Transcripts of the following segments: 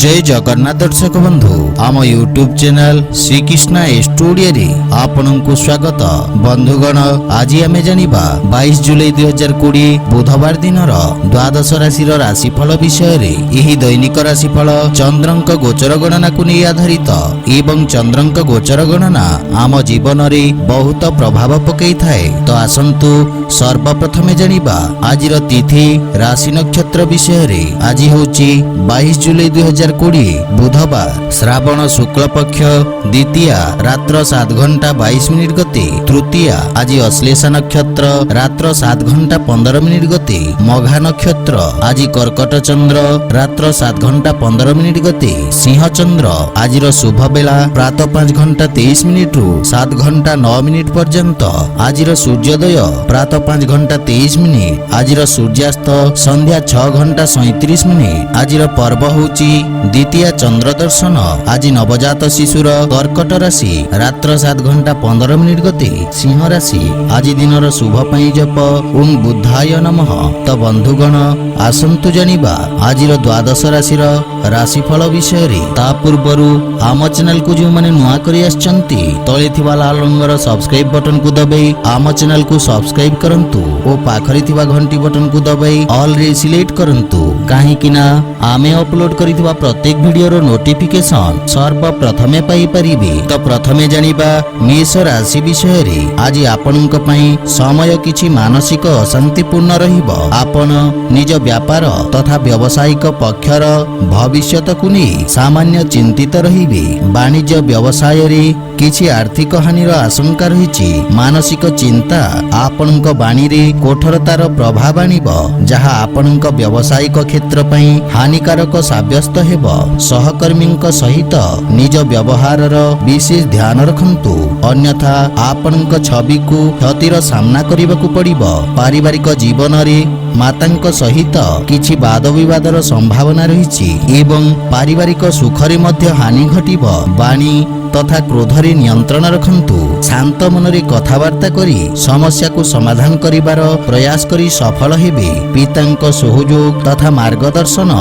जय जगन्नाथ दर्शक बंधु आम यूट्यूब चैनल श्रीकृष्ण स्टूडियो रे आपनकु स्वागत। बंधुगण आज आमे जानिबा 22 जुलाई 2020 बुधवार दिनर द्वादश राशि राशिफल विषय रे। एही दैनिक राशिफल चंद्रंक गोचर गणना को नहीं आधारित एवं चंद्रंक गोचर गणना आम जीवन रे बहुत प्रभाव पकई थाए। तो आसंतु सर्वप्रथमे जानिबा आजिर तिथि राशि नक्षत्र विषय रे। आज होची 22 जुलाई 2020 बुधवार श्रावण शुक्ल पक्ष द्वितीया रात्र 7 घंटा 22 मिनिट गति। तृतीया आज अश्लेषा नक्षत्र रात्र 7 घंटा 15 मिनिट गति। मघा नक्षत्र आज कर्कट चंद्र रात्र 7 घंटा 15 मिनिट गति। सिंह चंद्र आजिर शुभ बेला प्रातः 5 घंटा 23 मिनिट रु 7 घंटा 9 मिनिट पर्यंत। आजिर सूर्योदय प्रातः 5 घंटा 23 मिनिट। आजिर सूर्यास्त संध्या 6 घंटा 37 मिनिट। आजिर पर्व होची द्वितीय चंद्र दर्शन। आज नवजात शिशुर कर्कट राशि रात्र 7 घंटा 15 मिनिट गति। सिंह राशि आज दिनर शुभ पई जप ओम बुद्धाय नमः। तो बंधुगण आसंतु जानिबा आजिर द्वादश राशि राशिफल विषय रे। ता पूर्वरु आम चैनल को जो माने नुआ करी आछंती तळे थिबा लाल रंगर सब्सक्राइब बटन को दबाई आम चैनल को सब्सक्राइब करंतु ओ पाखरि थिबा घंटी बटन को दबाई ऑल रे सिलेक्ट करंतु काहे कि ना आमे अपलोड करिथिबा प्रत्येक वीडियो रो नोटिफिकेशन सर्वप्रथमे पाई परिबे। तो प्रथमे जानिबा मेष राशि विषय रे। आज आपनक पई समय किछि मानसिक अशांतिपूर्ण रहिबो। आपण निज व्यापार तथा व्यावसायिक पक्षर भविष्यत को नहीं सामान्य चिंतित रहिबे। वाणिज्य व्यवसाय रे किछि आर्थिक हानिर आशंका रहिछि। मानसिक चिंता आपनक वाणी रे कोठरतार प्रभाव आनिबो जहा आपनक व्यावसायिक क्षेत्र पई हानिकारक साब्यस्त हेबो। सहकर्मीक सहित निज व्यवहारर विशेष ध्यान रखंतु अन्यथा आपनक छवि को क्षतिर सामना करबाकू पड़िबो। पारिवारिक जीवन रे मातांक सहित किछि वाद विवादर संभावना रहिछि एवं पारिवारिक सुखरे मध्य हानि घटिबो। वाणी तथा क्रोधरे नियंत्रण रखंतु। शांत मनरे कथावार्ता करी समस्या को समाधान करिबार प्रयास करी सफल हेबे। पितांक सहयोग तथा मार्गदर्शन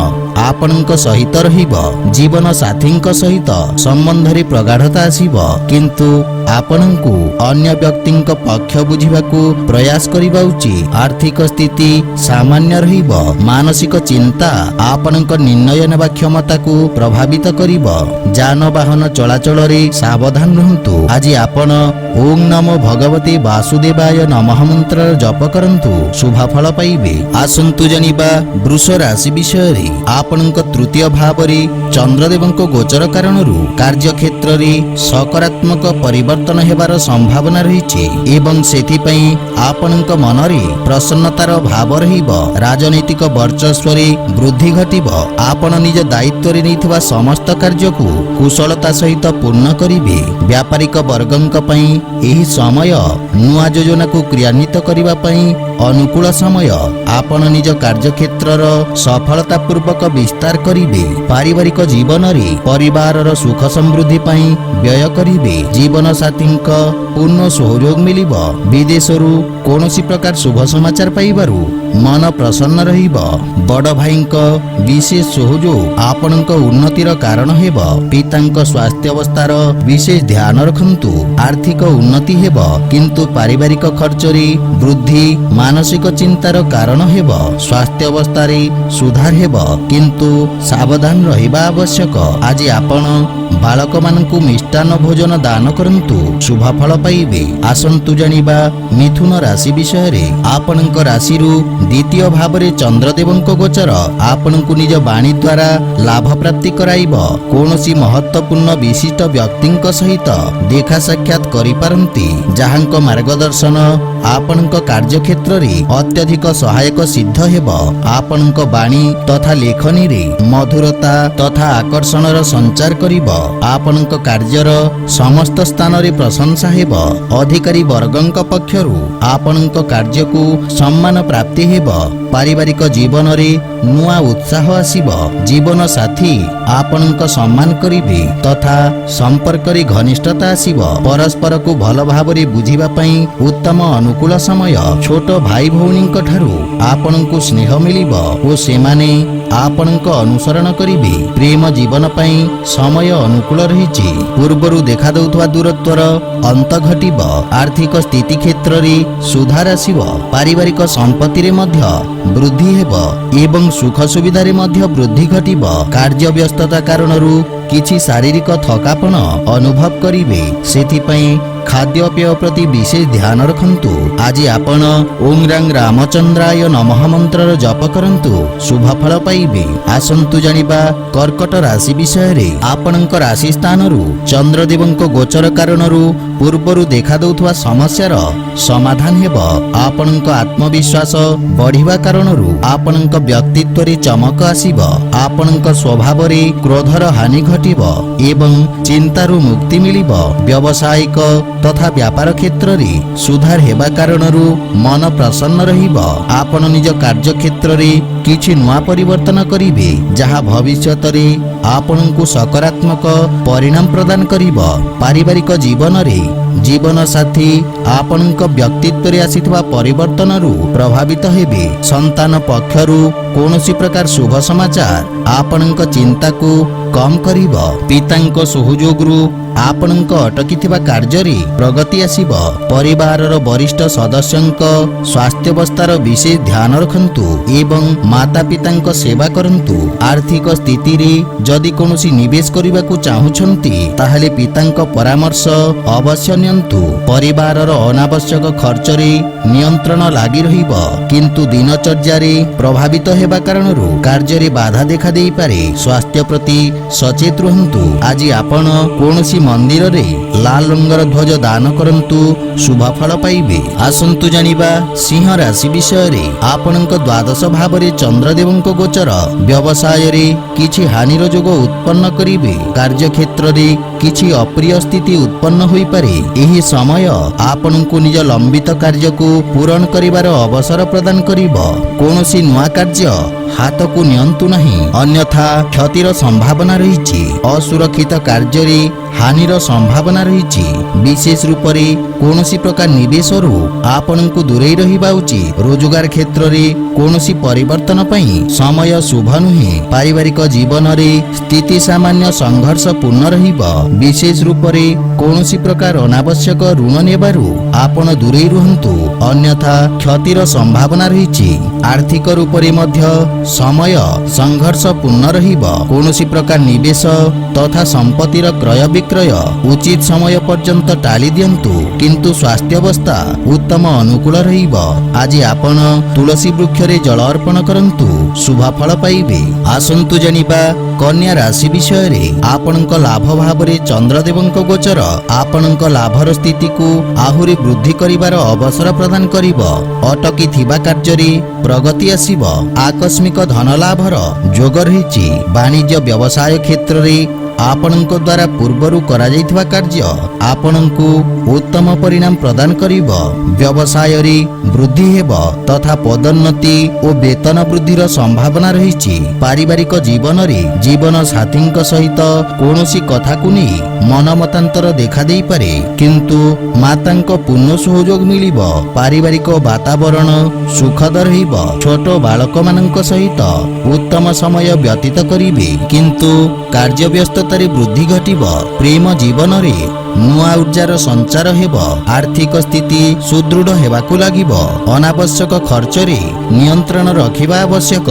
आपनक सहित रहिबो। जीवन साथींक सहित संबंधरे प्रगाढ़ता आसीबो किंतु आपनकु अन्य व्यक्तिंक पक्ष बुझिबाकू प्रयास करिबा उचित। आर्थिक स्थिति सामान्य रहिबो। मानसिक चिंता आपनक निर्णय नेबा क्षमता को प्रभावित करिबो। जानवाहन चलाचल रे सावधान रहंतु। आज आपण ओम नमो भगवते वासुदेवाय नमः मंत्र जप करंतु शुभ फल पाइबे। आसंतु जानिबा वृष राशि विषय रे। आपनक तृतीय भाव रे चंद्रदेवंक गोचर कारणरू कार्य क्षेत्र रे सकारात्मक परिवर्तन हेबार संभावना रहिछि एवं सेथि पई आपनक मनरे प्रसन्नतार भाव रहिबो। राजनीतिक वर्चस्व रे वृद्धि घटिबो। आपण निज दायित्व रे नैथिबा समस्त कार्य को कुशलता सहित पूर्ण करिबे। व्यापारिक वर्गंक पई एही समय नुआ योजना को क्रियान्वित करिबा पई अनुकूल समय। आपण निज कार्य क्षेत्रर सफलता पूर्वक विस्तार करिबे। पारिवारिक जीवन रे परिवारर सुख समृद्धि पई व्यय करिबे। जीवन साथींक पूर्ण सहयोग मिलिबो। विदेशरू कोनोसी प्रकार शुभ समाचार पाइबारु मन प्रसन्न रहिबो। बड़ भाईंक विशेष सहयोग आपनक उन्नतिर कारण हेबो। पितांक स्वास्थ्य अवस्थार विशेष ध्यान रखंतु। आर्थिक उन्नति हेबो किंतु पारिवारिक खर्च रे वृद्धि मानसिक चिंतार कारण हेबो। स्वास्थ्य अवस्था रे सुधार हेबो किंतु सावधान रहिबा आवश्यक। आज आपण बालक मानकु मिष्टान्न भोजन दान करंतु शुभ फल पाइबे। आसंतु जानिबा मिथुन राशि विषय रे। आपनक राशिरु द्वितीय भाव रे चंद्रदेवंक गोचर आपनकु निज वाणी द्वारा लाभ प्राप्ति कराइबो। कोनोसी महत्वपूर्ण विशिष्ट व्यक्तिंक सहित देखा साक्षात करि पारंती जहांक मार्गदर्शन आपनक कार्य क्षेत्र रे अत्यधिक सहायक सिद्ध हेबो। आपनक वाणी तथा लेखनी रे मधुरता तथा आकर्षणर संचार करिबो। आपनक कार्यर समस्त स्थान रे प्रशंसा हेबो। अधिकारी वर्गंक पक्षरु आपनक कार्य को सम्मान प्राप्ति ହେବ। ପାରିବାରିକ ଜୀବନରେ ନୂଆ ଉତ୍ସାହ ଆସିବ। ଜୀବନ ସାଥୀ ଆପଣଙ୍କ ସମ୍ମାନ କରିବେ ତଥା ସମ୍ପର୍କରେ ଘନିଷ୍ଠତା ଆସିବ। ପରସ୍ପରକୁ ଭଲ ଭାବରେ ବୁଝିବା ପାଇଁ ଉତ୍ତମ ଅନୁକୂଳ ସମୟ। ଛୋଟ ଭାଇ ଭଉଣୀଙ୍କ ଠାରୁ ଆପଣଙ୍କୁ ସ୍ନେହ ମିଳିବ ଓ ସେମାନେ ଆପଣଙ୍କ ଅନୁସରଣ କରିବେ। ପ୍ରେମ ଜୀବନ ପାଇଁ ସମୟ ଅନୁକୂଳ ରହିଛି। ପୂର୍ବରୁ ଦେଖାଦେଉଥିବା ଦୂରତ୍ୱର ଅନ୍ତ ଘଟିବ। ଆର୍ଥିକ ସ୍ଥିତି କ୍ଷେତ୍ରରେ ସୁଧାର ଆସିବ। ପାରିବାରିକ ସମ୍ପତ୍ତିରେ ମଧ୍ୟ ବୃଦ୍ଧି ହେବ ଏବଂ ସୁଖ ସୁବିଧାରେ ମଧ୍ୟ ବୃଦ୍ଧି ଘଟିବ। କାର୍ଯ୍ୟ ବ୍ୟସ୍ତତା କାରଣରୁ କିଛି ଶାରୀରିକ ଥକାପଣ ଅନୁଭବ କରିବେ। ସେଥିପାଇଁ ଖାଦ୍ୟପେୟ ପ୍ରତି ବିଶେଷ ଧ୍ୟାନ ରଖନ୍ତୁ। ଆଜି ଆପଣ ଓಂ ରାଂ ରାମଚନ୍ଦ୍ରାୟ ନମଃ ମନ୍ତ୍ରର ଜପ କରନ୍ତୁ, ଶୁଭ ଫଳ ପାଇବେ। ଆସନ୍ତୁ ଜାଣିବା କର୍କଟ ରାଶି ବିଷୟରେ। ଆପଣଙ୍କ ରାଶି ସ୍ଥାନରୁ ଚନ୍ଦ୍ରଦେବଙ୍କ ଗୋଚର କାରଣରୁ ପୂର୍ବରୁ ଦେଖାଦେଉଥିବା ସମସ୍ୟାର ସମାଧାନ ହେବ। ଆପଣଙ୍କ ଆତ୍ମବିଶ୍ୱାସ ବଢିବା କାରଣରୁ ଆପଣଙ୍କ ବ୍ୟକ୍ତିତ୍ୱରେ ଚମକ ଆସିବ। ଆପଣଙ୍କ ସ୍ୱଭାବରେ କ୍ରୋଧର ହାନି ଘଟିବ ଏବଂ ଚିନ୍ତାରୁ ମୁକ୍ତି ମିଳିବ। ବ୍ୟବସାୟିକ ତଥା ବ୍ୟାପାର କ୍ଷେତ୍ରରେ ସୁଧାର ହେବା କାରଣରୁ ମନ ପ୍ରସନ୍ନ ରହିବ। ଆପଣ ନିଜ କାର୍ଯ୍ୟକ୍ଷେତ୍ରରେ କିଛି ନୂଆ ପରିବର୍ତ୍ତନ କରିବେ, ଯାହା ଭବିଷ୍ୟତରେ ଆପଣଙ୍କୁ ସକାରାତ୍ମକ ପରିଣାମ ପ୍ରଦାନ କରିବ। ପାରିବାରିକ ଜୀବନରେ ଜୀବନ ସାଥୀ ଆପଣଙ୍କ ବ୍ୟକ୍ତିତ୍ୱରେ ଆସିଥିବା ପରିବର୍ତ୍ତନରୁ ପ୍ରଭାବିତ ହେବେ। ସନ୍ତାନ ପକ୍ଷରୁ କୌଣସି ପ୍ରକାର ଶୁଭ ସମାଚାର ଆପଣଙ୍କ ଚିନ୍ତାକୁ କମ୍ କରିବ। ପିତାଙ୍କ ସହଯୋଗରୁ ଆପଣଙ୍କ ଅଟକିଥିବା କାର୍ଯ୍ୟରେ ପ୍ରଗତି ଆସିବ। ପରିବାରର ବରିଷ୍ଠ ସଦସ୍ୟଙ୍କ ସ୍ୱାସ୍ଥ୍ୟାବସ୍ଥାର ବିଶେଷ ଧ୍ୟାନ ରଖନ୍ତୁ ଏବଂ ମାତା ପିତାଙ୍କ ସେବା କରନ୍ତୁ। ଆର୍ଥିକ ସ୍ଥିତିରେ ଯଦି କୌଣସି ନିବେଶ କରିବାକୁ ଚାହୁଁଛନ୍ତି ତାହେଲେ ପିତାଙ୍କ ପରାମର୍ଶ ଅବଶ୍ୟ ନିଅନ୍ତୁ। ପରିବାରର ଅନାବଶ୍ୟକ ଖର୍ଚ୍ଚରେ ନିୟନ୍ତ୍ରଣ ଲାଗି ରହିବ, କିନ୍ତୁ ଦିନଚର୍ଯ୍ୟାରେ ପ୍ରଭାବିତ ହେବା କାରଣରୁ କାର୍ଯ୍ୟରେ ବାଧା ଦେଖାଦେଇପାରେ। ସ୍ୱାସ୍ଥ୍ୟ ପ୍ରତି ସଚେତ ରୁହନ୍ତୁ। ଆଜି ଆପଣ କୌଣସି ମନ୍ଦିରରେ ଲାଲ ରଙ୍ଗର ଧ୍ୱଜ ଦାନ କରନ୍ତୁ, ଶୁଭ ଫଳ ପାଇବେ। ଆସନ୍ତୁ ଜାଣିବା ସିଂହ ରାଶି ବିଷୟରେ। ଆପଣଙ୍କ ଦ୍ୱାଦଶ ଭାବରେ ଚନ୍ଦ୍ରଦେବଙ୍କ ଗୋଚର ବ୍ୟବସାୟରେ କିଛି ହାନିର ଯୋଗ ଉତ୍ପନ୍ନ କରିବେ। କାର୍ଯ୍ୟକ୍ଷେତ୍ରରେ କିଛି ଅପ୍ରିୟ ସ୍ଥିତି ଉତ୍ପନ୍ନ ହୋଇପାରେ। ଏହି ସମୟ ଆପଣଙ୍କୁ ନିଜ ଲମ୍ବିତ କାର୍ଯ୍ୟକୁ ପୂରଣ କରିବାର ଅବସର ପ୍ରଦାନ କରିବ। କୌଣସି ନୂଆ କାର୍ଯ୍ୟ ହାତକୁ ନିଅନ୍ତୁ ନାହିଁ, ଅନ୍ୟଥା କ୍ଷତିର ସମ୍ଭାବନା ରହିଛି। ଅସୁରକ୍ଷିତ କାର୍ଯ୍ୟରେ ହାନିର ସମ୍ଭାବନା ରହିଛି। ବିଶେଷ ରୂପରେ କୌଣସି ପ୍ରକାର ନିବେଶରୁ ଆପଣଙ୍କୁ ଦୂରେଇ ରହିବା ଉଚିତ। ରୋଜଗାର କ୍ଷେତ୍ରରେ କୌଣସି ପରିବର୍ତ୍ତନ ପାଇଁ ସମୟ ଶୁଭ ନୁହେଁ। ପାରିବାରିକ ଜୀବନରେ ସ୍ଥିତି ସାମାନ୍ୟ ସଂଘର୍ଷପୂର୍ଣ୍ଣ ରହିବ। ବିଶେଷ ରୂପରେ କୌଣସି ପ୍ରକାର ଅନାବଶ୍ୟକ ଋଣ ନେବାରୁ ଆପଣ ଦୂରେଇ ରୁହନ୍ତୁ, ଅନ୍ୟଥା କ୍ଷତିର ସମ୍ଭାବନା ରହିଛି। ଆର୍ଥିକ ରୂପରେ ମଧ୍ୟ ସମୟ ସଂଘର୍ଷପୂର୍ଣ୍ଣ ରହିବ। କୌଣସି ପ୍ରକାର ନିବେଶ ତଥା ସମ୍ପତ୍ତିର କ୍ରୟ ବିକ୍ରୟ ଉଚିତ ସମୟ ପର୍ଯ୍ୟନ୍ତ ଟାଳି ଦିଅନ୍ତୁ, କିନ୍ତୁ ସ୍ୱାସ୍ଥ୍ୟାବସ୍ଥା ଉତ୍ତମ ଅନୁକୂଳ ରହିବ। ଆଜି ଆପଣ ତୁଳସୀ ବୃକ୍ଷରେ ଜଳ ଅର୍ପଣ କରନ୍ତୁ, ଶୁଭ ଫଳ ପାଇବେ। ଆସନ୍ତୁ ଜାଣିବା କନ୍ୟା ରାଶି ବିଷୟରେ। ଆପଣଙ୍କ ଲାଭ ଭାବରେ ଚନ୍ଦ୍ରଦେବଙ୍କ ଗୋଚର ଆପଣଙ୍କ ଲାଭର ସ୍ଥିତିକୁ ଆହୁରି ବୃଦ୍ଧି କରିବାର ଅବସର ପ୍ରଦାନ କରିବ। ଅଟକି ଥିବା କାର୍ଯ୍ୟରେ ପ୍ରଗତି ଆସିବ। ଆକସ୍ମିକ ଧନ ଲାଭର ଯୋଗ ରହିଛି। ବାଣିଜ୍ୟ ବ୍ୟବସାୟ କ୍ଷେତ୍ରରେ ଆପଣଙ୍କ ଦ୍ୱାରା ପୂର୍ବରୁ କରାଯାଇଥିବା କାର୍ଯ୍ୟ ଆପଣଙ୍କୁ ଉତ୍ତମ ପରିଣାମ ପ୍ରଦାନ କରିବ। ବ୍ୟବସାୟରେ ବୃଦ୍ଧି ହେବ ତଥା ପଦୋନ୍ନତି ଓ ବେତନ ବୃଦ୍ଧିର ସମ୍ଭାବନା ରହିଛି। ପାରିବାରିକ ଜୀବନରେ ଜୀବନ ସାଥୀଙ୍କ ସହିତ କୌଣସି କଥାକୁ ନେଇ ମନମତାନ୍ତର ଦେଖାଦେଇପାରେ, କିନ୍ତୁ ମାତାଙ୍କ ପୂର୍ଣ୍ଣ ସହଯୋଗ ମିଳିବ। ପାରିବାରିକ ବାତାବରଣ ସୁଖଦ ରହିବ। ଛୋଟ ବାଳକମାନଙ୍କ ସହିତ ଉତ୍ତମ ସମୟ ବ୍ୟତୀତ କରିବେ, କିନ୍ତୁ କାର୍ଯ୍ୟ ବ୍ୟସ୍ତତାରେ ବୃଦ୍ଧି ଘଟିବ। ପ୍ରେମ ଜୀବନରେ ନୂଆ ଉର୍ଜାର ସଞ୍ଚାର ହେବ। ଆର୍ଥିକ ସ୍ଥିତି ସୁଦୃଢ଼ ହେବାକୁ ଲାଗିବ। ଅନାବଶ୍ୟକ ଖର୍ଚ୍ଚରେ ନିୟନ୍ତ୍ରଣ ରଖିବା ଆବଶ୍ୟକ।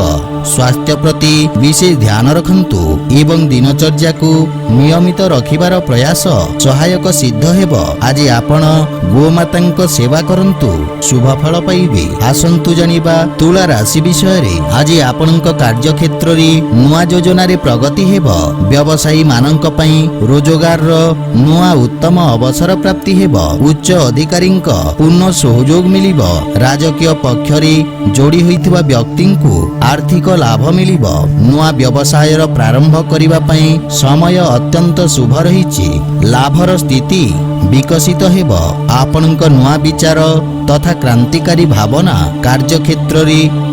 ସ୍ୱାସ୍ଥ୍ୟ ପ୍ରତି ବିଶେଷ ଧ୍ୟାନ ରଖନ୍ତୁ ଏବଂ ଦିନଚର୍ଯ୍ୟାକୁ ନିୟମିତ ରଖିବାର ପ୍ରୟାସ ସହାୟକ ସିଦ୍ଧ ହେବ। ଆଜି ଆପଣ ଗୋମାତାଙ୍କ ସେବା କରନ୍ତୁ, ଶୁଭ ଫଳ ପାଇବେ। ଆସନ୍ତୁ ଜାଣିବା ତୁଳା ରାଶି ବିଷୟରେ। ଆଜି ଆପଣଙ୍କ କାର୍ଯ୍ୟକ୍ଷେତ୍ରରେ ନୂଆ ଯୋଜନାରେ ପ୍ରଗତି ହେବ। ବ୍ୟବସାୟୀ ମାନଙ୍କ ପାଇଁ ରୋଜଗାରର ନୂଆ ଉତ୍ତମ ଅବସର ପ୍ରାପ୍ତି ହେବ। ଉଚ୍ଚ ଅଧିକାରୀଙ୍କ ପୂର୍ଣ୍ଣ ସହଯୋଗ ମିଳିବ। ରାଜକୀୟ ପକ୍ଷରେ ଯୋଡ଼ି ହୋଇଥିବା ବ୍ୟକ୍ତିଙ୍କୁ ଆର୍ଥିକ ଲାଭ ମିଳିବ। ନୂଆ ବ୍ୟବସାୟର ପ୍ରାରମ୍ଭ କରିବା ପାଇଁ ସମୟ ଅତ୍ୟନ୍ତ ଶୁଭ ରହିଛି। ଲାଭର ସ୍ଥିତି ବିକଶିତ ହେବ। ଆପଣଙ୍କ ନୂଆ ବିଚାର तथा क्रांतिकारी भावना कार्यक्षेत्र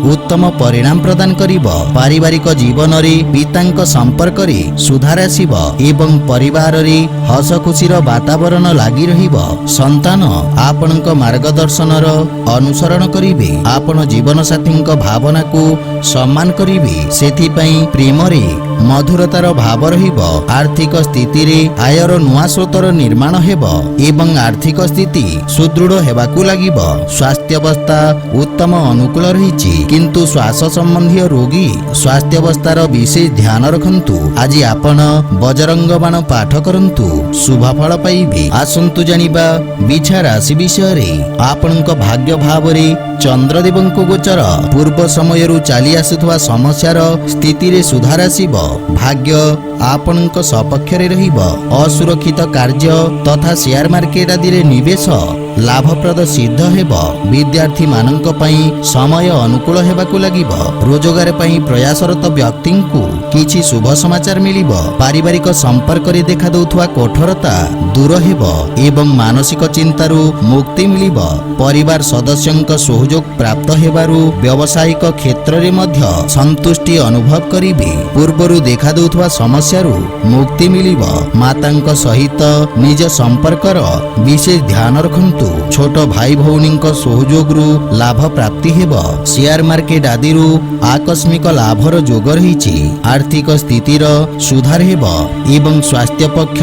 उत्तम परिणाम प्रदान करिब। पारिवारिक जीवन में पिता संपर्क सुधार आसिब एवं परिवार रे हस खुशीर वातावरण लागी रहिब। संतान आपणक मार्गदर्शन अनुसरण करिवे। आपण जीवन साथी भावना को सम्मान करिवे। सेथिपई प्रेम रे मधुरतार भाव रहिब। आर्थिक स्थिति रे आयर नुआ स्रोतर निर्माण हेब एवं आर्थिक स्थिति सुदृढ़ हेबाकू लागिब। स्वास्थ्यावस्था उत्तम अनुकूल रहिछि, किंतु श्वास संबंधी रोगी स्वास्थ्यावस्थार विशेष ध्यान रखंतु। आज आपण बजरंग बाण पाठ करंतु, शुभ फल पाइबे। आसंतु जानिबा बिछा राशि विषय रे। आपणक भाग्य भाव रे चंद्रदेवंक गोचर पूर्व समय चली आसुवा समस्यार स्थिति रे सुधार आसिब। भाग्य आपणक सपक्ष रे रहिब। असुरक्षित कार्य तथा शेयर मार्केट आदि रे निवेश लाभप्रद सिद्ध हेब। विद्यार्थी मानक पई समय अनुकूल हेबाकू लागिब। रोजगार पई प्रयासरत व्यक्ति को किछि शुभ समाचार मिलिब। पारिवारिक संपर्क रे देखा दउथुवा कठोरता दूर हेब एवं मानसिक चिंतारू मुक्ति मिलिब। परिवार सदस्यंक सहयोग प्राप्त हेबारू व्यावसायिक क्षेत्र रे मध्य संतुष्टि अनुभव करिबे। पूर्वरु देखा दउथुवा समस्यारू मुक्ति मिलिब। मातांक सहित निज संपर्कर विशेष ध्यान रखंतु। छोट भाई भौनी सहयोग लाभ प्राप्ति हेब। शेयर मार्केट आदि आकस्मिक लाभर जोग रही। आर्थिक स्थितिर सुधार हेब एवं स्वास्थ्य पक्ष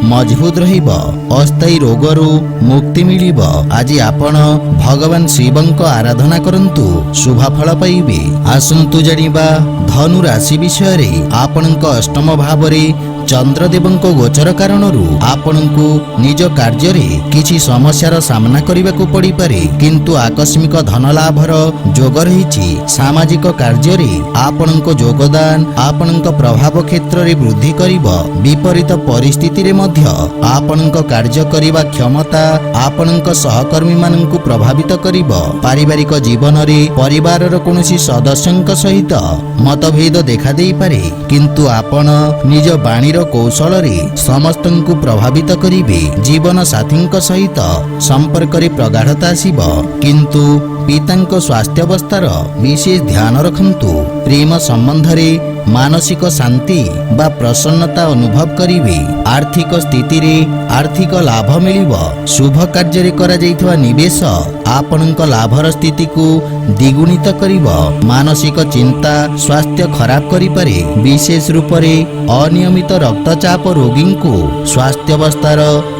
मजबूत रहिब। अस्थायी रोगरू मुक्ति मिलिब। आज आपण भगवान शिवंक आराधना करंतु, शुभ फल पाइबे। आसंतु जानिबा धनु राशि विषय रे। आपणक अष्टम भाव रे चंद्रदेवंक गोचर कारणरू आपणकु निज कार्य रे किछि समस्यार सामना करिबाकू पड़ी पारे, किंतु आकस्मिक धन लाभर जोग रहिछि। सामाजिक कार्य रे आपणक योगदान आपणक प्रभाव क्षेत्र रे वृद्धि करिब। विपरीत परिस्थिति रे मध्य आपणक कार्य करिबा क्षमता आपणक सहकर्मी माननकु प्रभावित करिब। पारिवारिक जीवन रे परिवारर कोनोसी सदस्यंक सहित मतभेद देखा देई पारे, किंतु आपण निज बाणी कौशल रे समस्तंकु प्रभावित करिवे। जीवन साथींक सहित संपर्क रे प्रगाढ़ता आसिब, किंतु पितांक स्वास्थ्यावस्थार विशेष ध्यान रखंतु। प्रेम संबंध रे मानसिक शांति बा प्रसन्नता अनुभव करिवे। आर्थिक स्थिति रे आर्थिक लाभ मिलिब। शुभ कार्य रे करा जाइथवा निवेश आपणक लाभर स्थिति को द्विगुणित करिब। मानसिक चिंता स्वास्थ्य खराब करि पारे। विशेष रूप रे अनियमित रक्तचाप रोगी को स्वास्थ्यावस्थार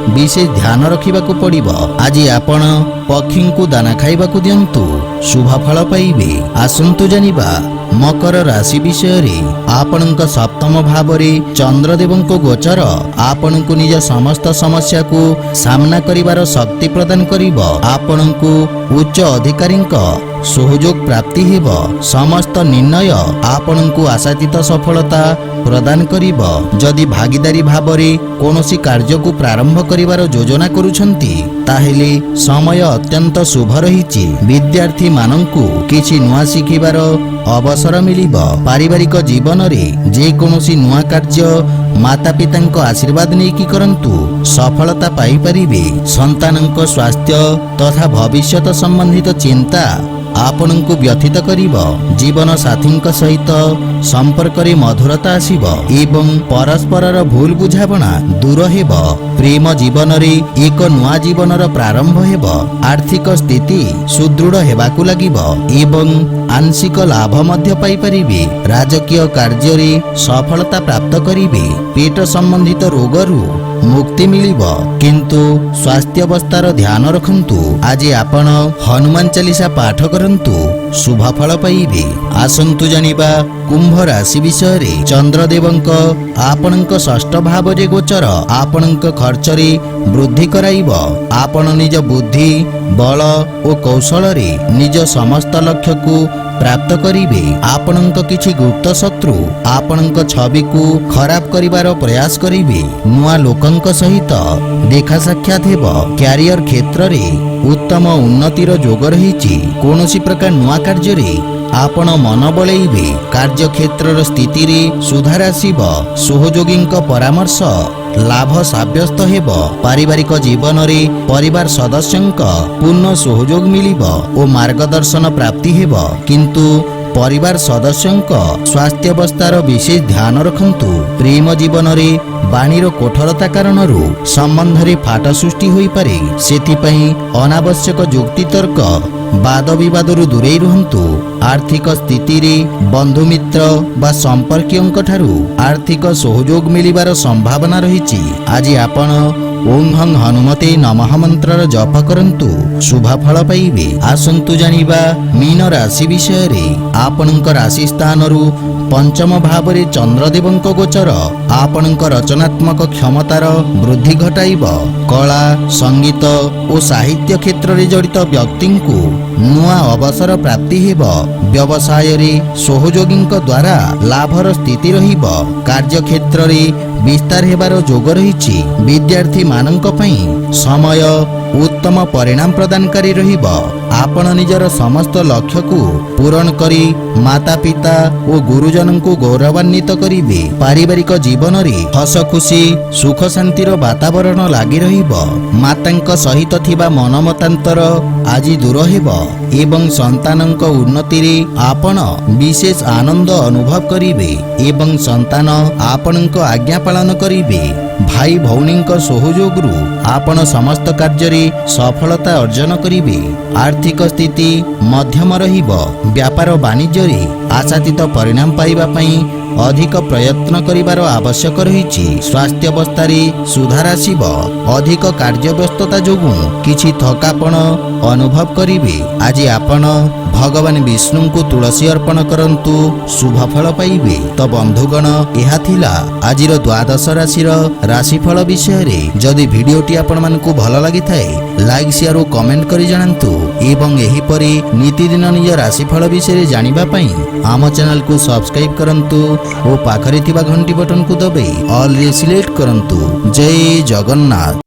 विशेष ध्यान रखिबाकू पड़िब। आज आपण पक्षी को दाना खाइबाकू दियंतु, शुभ फल पाइबे। आसंतु जानिबा मकर राशि विषय रे। आपणक सप्तम भाव रे चंद्रदेवंक गोचर आपणकु निज समस्त समस्या को सामना करिवार शक्ति प्रदान करिब। आपणकु उच्च अधिकारींक सहयोग प्राप्ति हेब। समस्त निर्णय आपणकु आशातीत सफलता प्रदान करिब। जदि भागीदारी भाव रे कोनोसी कार्य को प्रारंभ करिवार योजना करूछंती, ताहेले समय अत्यंत शुभ रहिछि। विद्यार्थी माननकु किछि नुआ शिखिबार अवसर मिलिब। पारिवारिक जीवन रे जे कोनोसी नुआ कार्य माता पितांक आशीर्वाद नेकी करंतु, सफलता पाई परिबे। संतानंक स्वास्थ्य तथा भविष्यत संबंधित चिंता आपणकु व्यथित करिब। जीवन साथींक सहित संपर्क रे मधुरता आसिब एवं परस्परर भूल बुझाबना दूर हेब। प्रेम जीवन रे एक नुआ जीवनर प्रारंभ हेब। आर्थिक स्थिति सुदृढ़ हेबाकू लागिब एवं आंशिक लाभ मध्य पाई परिबे। राजकीय कार्य रे सफलता प्राप्त करिबे। पेट संबंधित रोगरू मुक्ति मिलिब, किंतु स्वास्थ्यावस्थार ध्यान रखंतु। आज आपण हनुमान चालीसा पाठ करंतु, शुभ फल पाइबे। आसंतु जानिबा कुंभ राशि विषय रे। चंद्रदेवंक आपणक षष्ठ भाव रे गोचर आपणक खर्च रे वृद्धि कराइब। आपण निज बुद्धि बल और कौशल रे निज समस्त लक्ष्य को प्राप्त करिवे। आपणक किछि गुप्त शत्रु आपणक छवि को खराब करिवार प्रयास करिवे। नुआ लोकंक सहित देखा साक्षात हेब। क्यारियर क्षेत्र रे उत्तम उन्नतिर जोग रहिछि। कोनोसी प्रकार नुआ कार्य रे आपण मन बलैबे। कार्य क्षेत्र स्थिति रे सुधार आसिब। सहयोगींक परामर्श ଲାଭ ସାବ୍ୟସ୍ତ ହେବ। ପାରିବାରିକ ଜୀବନରେ ପରିବାର ସଦସ୍ୟଙ୍କ ପୂର୍ଣ୍ଣ ସହଯୋଗ ମିଳିବ ଓ ମାର୍ଗଦର୍ଶନ ପ୍ରାପ୍ତି ହେବ। କିନ୍ତୁ ପରିବାର ସଦସ୍ୟଙ୍କ ସ୍ୱାସ୍ଥ୍ୟାବସ୍ଥାର ବିଶେଷ ଧ୍ୟାନ ରଖନ୍ତୁ। ପ୍ରେମ ଜୀବନରେ ବାଣୀର କଠୋରତା କାରଣରୁ ସମ୍ବନ୍ଧରେ ଫାଟ ସୃଷ୍ଟି ହୋଇପାରେ। ସେଥିପାଇଁ ଅନାବଶ୍ୟକ ଯୁକ୍ତିତର୍କ ବାଦ ବିବାଦରୁ ଦୂରେଇ ରୁହନ୍ତୁ। ଆର୍ଥିକ ସ୍ଥିତିରେ ବନ୍ଧୁମିତ୍ର ବା ସମ୍ପର୍କୀୟଙ୍କ ଠାରୁ ଆର୍ଥିକ ସହଯୋଗ ମିଳିବାର ସମ୍ଭାବନା ରହିଛି। ଆଜି ଆପଣ ଓಂ ହଂ ହନୁମତେ ନମଃ ମନ୍ତ୍ରର ଜପ କରନ୍ତୁ, ଶୁଭ ଫଳ ପାଇବେ। ଆସନ୍ତୁ ଜାଣିବା ମୀନ ରାଶି ବିଷୟରେ। ଆପଣଙ୍କ ରାଶି ସ୍ଥାନରୁ ପଞ୍ଚମ ଭାବରେ ଚନ୍ଦ୍ରଦେବଙ୍କ ଗୋଚର ଆପଣଙ୍କ ରଚନାତ୍ମକ କ୍ଷମତାର ବୃଦ୍ଧି ଘଟାଇବ। କଳା, ସଙ୍ଗୀତ ଓ ସାହିତ୍ୟ କ୍ଷେତ୍ରରେ ଜଡ଼ିତ ବ୍ୟକ୍ତିଙ୍କୁ ନୂଆ ଅବସର ପ୍ରାପ୍ତି ହେବ। ବ୍ୟବସାୟରେ ସହଯୋଗୀଙ୍କ ଦ୍ୱାରା ଲାଭର ସ୍ଥିତି ରହିବ। କାର୍ଯ୍ୟକ୍ଷେତ୍ରରେ ବିସ୍ତାର ହେବାର ଯୋଗ ରହିଛି। ବିଦ୍ୟାର୍ଥୀମାନଙ୍କ ପାଇଁ ସମୟ ଉତ୍ତମ ପରିଣାମ ପ୍ରଦାନକାରୀ ରହିବ। ଆପଣ ନିଜର ସମସ୍ତ ଲକ୍ଷ୍ୟକୁ ପୂରଣ କରି ମାତା ପିତା ଓ ଗୁରୁଜନଙ୍କୁ ଗୌରବାନ୍ୱିତ କରିବେ। ପାରିବାରିକ ଜୀବନରେ ହସ ଖୁସି ସୁଖ ଶାନ୍ତିର ବାତାବରଣ ଲାଗି ରହିବ। ମାତାଙ୍କ ସହିତ ଥିବା ମନମତାନ୍ତର ଆଜି ଦୂର ହେବ ଏବଂ ସନ୍ତାନଙ୍କ ଉନ୍ନତିରେ ଆପଣ ବିଶେଷ ଆନନ୍ଦ ଅନୁଭବ କରିବେ ଏବଂ ସନ୍ତାନ ଆପଣଙ୍କ ଆଜ୍ଞା ପାଳନ କରିବେ। ଭାଇ ଭଉଣୀଙ୍କ ସହଯୋଗରୁ ଆପଣ ସମସ୍ତ କାର୍ଯ୍ୟରେ ସଫଳତା ଅର୍ଜନ କରିବେ। ଆର୍ଥିକ ସ୍ଥିତି ମଧ୍ୟମ ରହିବ। ବ୍ୟାପାର ବାଣିଜ୍ୟରେ ଆଶାତୀତ ପରିଣାମ ପାଇବା ପାଇଁ ଅଧିକ ପ୍ରୟତ୍ନ କରିବାର ଆବଶ୍ୟକ ରହିଛି। ସ୍ୱାସ୍ଥ୍ୟାବସ୍ଥାରେ ସୁଧାର ଆସିବ। ଅଧିକ କାର୍ଯ୍ୟବ୍ୟସ୍ତତା ଯୋଗୁଁ କିଛି ଥକାପଣ ଅନୁଭବ କରିବେ। ଆଜି ଆପଣ ଭଗବାନ ବିଷ୍ଣୁଙ୍କୁ ତୁଳସୀ ଅର୍ପଣ କରନ୍ତୁ, ଶୁଭ ଫଳ ପାଇବେ। ତ ବନ୍ଧୁଗଣ, ଏହା ଥିଲା ଆଜିର ଦ୍ୱାଦଶ ରାଶିର ରାଶିଫଳ ବିଷୟରେ। ଯଦି ଭିଡ଼ିଓଟି ଆପଣମାନଙ୍କୁ ଭଲ ଲାଗିଥାଏ ଲାଇକ୍, ସେୟାର ଓ କମେଣ୍ଟ କରି ଜଣାନ୍ତୁ ଏବଂ ଏହିପରି ନୀତିଦିନ ନିଜ ରାଶିଫଳ ବିଷୟରେ ଜାଣିବା ପାଇଁ ଆମ ଚ୍ୟାନେଲକୁ ସବସ୍କ୍ରାଇବ୍ କରନ୍ତୁ ଓ ପାଖରେ ଥିବା ଘଣ୍ଟି ବଟନକୁ ଦବାଇ ଅଲ୍ରେ ସିଲେକ୍ଟ କରନ୍ତୁ। ଜୟ ଜଗନ୍ନାଥ।